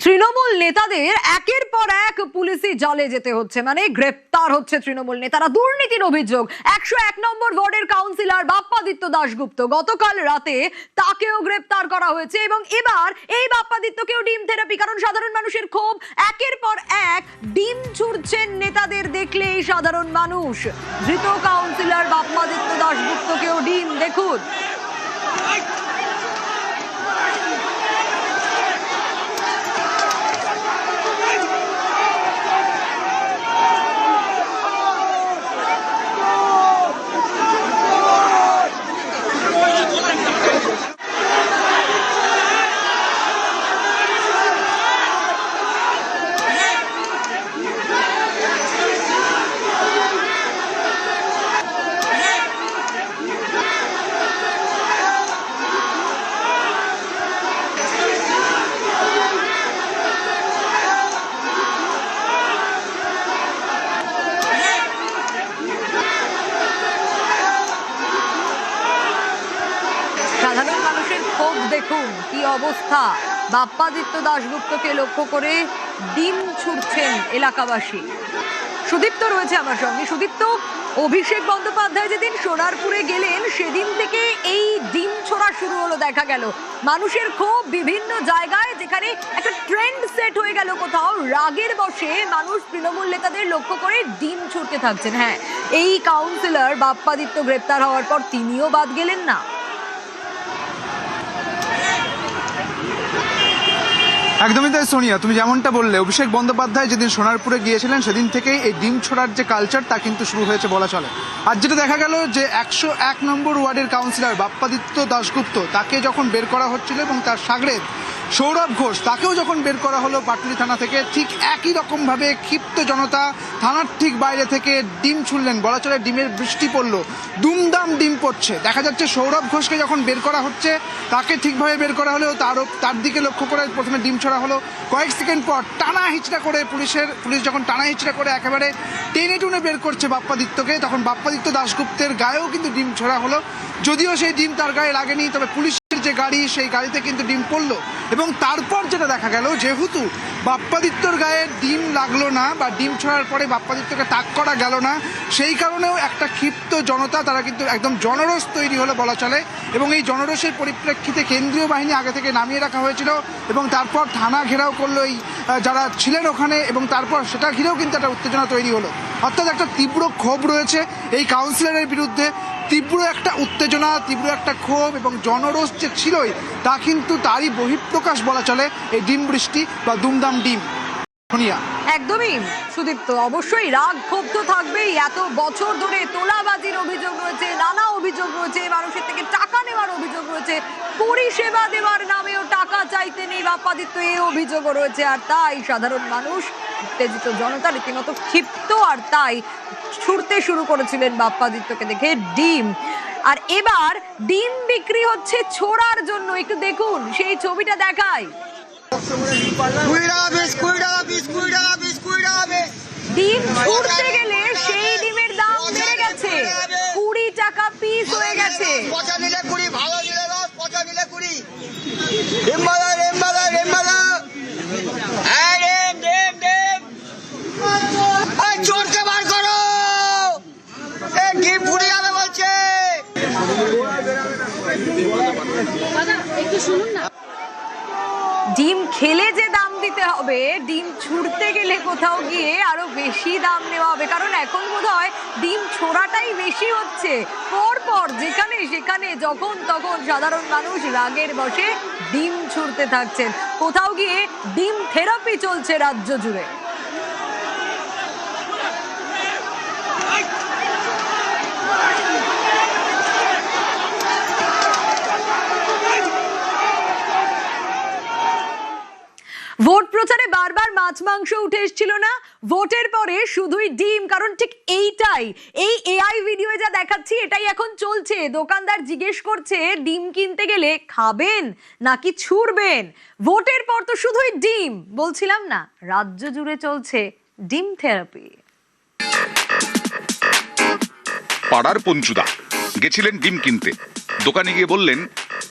তৃণমূল নেতাদের একের পর এক পুলিশি জালে যেতে হচ্ছে, মানে গ্রেপ্তার হচ্ছে তৃণমূল নেতারা। দুর্নীতির অভিযোগ 101 নম্বর ওয়ার্ডের কাউন্সিলর বাপ্পাদিত্য দাশগুপ্ত, গতকাল রাতে তাকেও গ্রেপ্তার করা হয়েছে এবং এবার এই বাপ্পাদিত্যকেও ডিম থেরাপি। কারণ সাধারণ মানুষের ক্ষোভ, একের পর এক ডিম ছুড়ছেন নেতাদের দেখলে এই সাধারণ মানুষ। ধৃত কাউন্সিলর বাপ্পাদিত্য দাশগুপ্তকেও ডিম, দেখুন। সাধারণ মানুষের ক্ষোভ দেখুন, কি অবস্থা। বাপ্পাদিত্য দাশগুপ্তকে লক্ষ্য করে ডিম ছুড়ছেন এলাকাবাসী। সুদীপ্ত রয়েছে আমার সঙ্গে। সুদীপ্ত, অভিষেক বন্দ্যোপাধ্যায় যেদিন সোনারপুরে গেলেন সেদিন থেকে এই ডিম ছোড়া শুরু হলো, দেখা গেল মানুষের ক্ষোভ বিভিন্ন জায়গায়, যেখানে একটা ট্রেন্ড সেট হয়ে গেল। কোথাও রাগের বশে মানুষ তৃণমূল নেতাদের লক্ষ্য করে ডিম ছুড়তে থাকছেন। হ্যাঁ, এই কাউন্সিলর বাপ্পাদিত্য গ্রেপ্তার হওয়ার পর তিনিও বাদ গেলেন না। একদমই তাই সোনিয়া, তুমি যেমনটা বললে, অভিষেক বন্দ্যোপাধ্যায় যেদিন সোনারপুরে গিয়েছিলেন সেদিন থেকেই এই ডিম ছোড়ার যে কালচার তা কিন্তু শুরু হয়েছে বলা চলে। আর যেটা দেখা গেল যে 101 নম্বর ওয়ার্ডের কাউন্সিলর বাপ্পাদিত্য দাশগুপ্ত, তাকে যখন বের করা হচ্ছিল এবং তার সাগরেদ সৌরভ ঘোষ, তাকেও যখন বের করা হলো পাটুলি থানা থেকে, ঠিক একই রকমভাবে ক্ষিপ্ত জনতা থানার ঠিক বাইরে থেকে ডিম ছুড়লেন। বলা চলে ডিমের বৃষ্টি পড়লো, দুমদাম ডিম পড়ছে। দেখা যাচ্ছে সৌরভ ঘোষকে যখন বের করা হচ্ছে, তাকে ঠিকভাবে বের করা হলেও তার দিকে লক্ষ্য করে প্রথমে ডিম ছড়া হলো। কয়েক সেকেন্ড পর টানা হিচড়া করে পুলিশ যখন টানা হিচড়া করে একেবারে টেনে টুনে বের করছে বাপ্পাদিত্যকে, তখন বাপ্পাদিত্য দাশগুপ্তের গায়েও কিন্তু ডিম ছোড়া হলো। যদিও সেই ডিম তার গায়ে লাগেনি, তবে পুলিশের যে গাড়ি সেই গাড়িতে কিন্তু ডিম পড়লো। এবং তারপর যেটা দেখা গেল, যেহেতু বাপ্পাদিত্যর গায়ে ডিম লাগলো না বা ডিম ছোড়ার পরে বাপ্পাদিত্যকে তাক করা গেল না, সেই কারণেও একটা ক্ষিপ্ত জনতা, তারা কিন্তু একদম জনরোষ তৈরি হলো বলা চলে। এবং এই জনরোষের পরিপ্রেক্ষিতে কেন্দ্রীয় বাহিনী আগে থেকে নামিয়ে রাখা হয়েছিল এবং তারপর থানা ঘেরাও করলো এই যারা ছিলেন ওখানে, এবং তারপর সেটা ঘিরেও কিন্তু একটা উত্তেজনা তৈরি হলো। অর্থাৎ একটা তীব্র ক্ষোভ রয়েছে এই কাউন্সিলরের বিরুদ্ধে, তীব্র একটা উত্তেজনা, তীব্র একটা ক্ষোভ এবং জনরোষ যে ছিলই, তা কিন্তু তারই বহিঃপ্রকাশ বলা চলে এই ডিম বৃষ্টি বা দুমদাম ডিম। একদমই সুদীপ্ত, অবশ্যই রাগ ক্ষোভ তো থাকবেই। এত বছর ধরে তোলাবাজির অভিযোগ রয়েছে, নানা অভিযোগ রয়েছে, মানুষের থেকে টাকা নেওয়ার অভিযোগ রয়েছে, পরিষেবা দেওয়ার নামেও টাকা চাইতে নেই বাপ্পাদিত্য, এই অভিযোগও রয়েছে। আর তাই সাধারণ মানুষ, উত্তেজিত জনতা রীতিমতো ক্ষিপ্ত, আর তাই ছুড়তে শুরু করেছিলেন বাপ্পাদিত্যকে দেখে ডিম। আর এবার ডিম বিক্রি হচ্ছে ছোড়ার জন্য। একটু দেখুন, সেই ছবিটা দেখায়। ডিম ছুড়তে গেলে সেই ডিমের দাম বেড়ে গেছে, 20 টাকা পিস হয়ে গেছে। ডিম খেলে যে দাম দিতে হবে, ডিম ছুড়তে গেলে কোথাও গিয়ে আরো বেশি দাম নেওয়া হবে। কারণ এখন বোধহয় ডিম ছোড়াটাই বেশি হচ্ছে। পরপর যেখানে সেখানে যখন তখন সাধারণ মানুষ রাগের বশে ডিম ছুড়তে থাকছেন। কোথাও গিয়ে ডিম থেরাপি চলছে রাজ্য জুড়ে। ভোট প্রচারে বারবার মাছ মাংস উঠে এসেছিল না, ভোটের পরে শুধুই ডিম। কারণ ঠিক এইটাই, এই এআই ভিডিও যা দেখাচ্ছি এটাই এখন চলছে। দোকানদার জিজ্ঞেস করছে ডিম কিনতে গেলে খাবেন নাকি ছুড়বেন। ভোটের পর তো শুধুই ডিম। বলছিলাম না, রাজ্য জুড়ে চলছে ডিম থেরাপি। পাড়ার পঞ্চুদা গেছিলেন ডিম কিনতে, দোকানে গিয়ে বললেন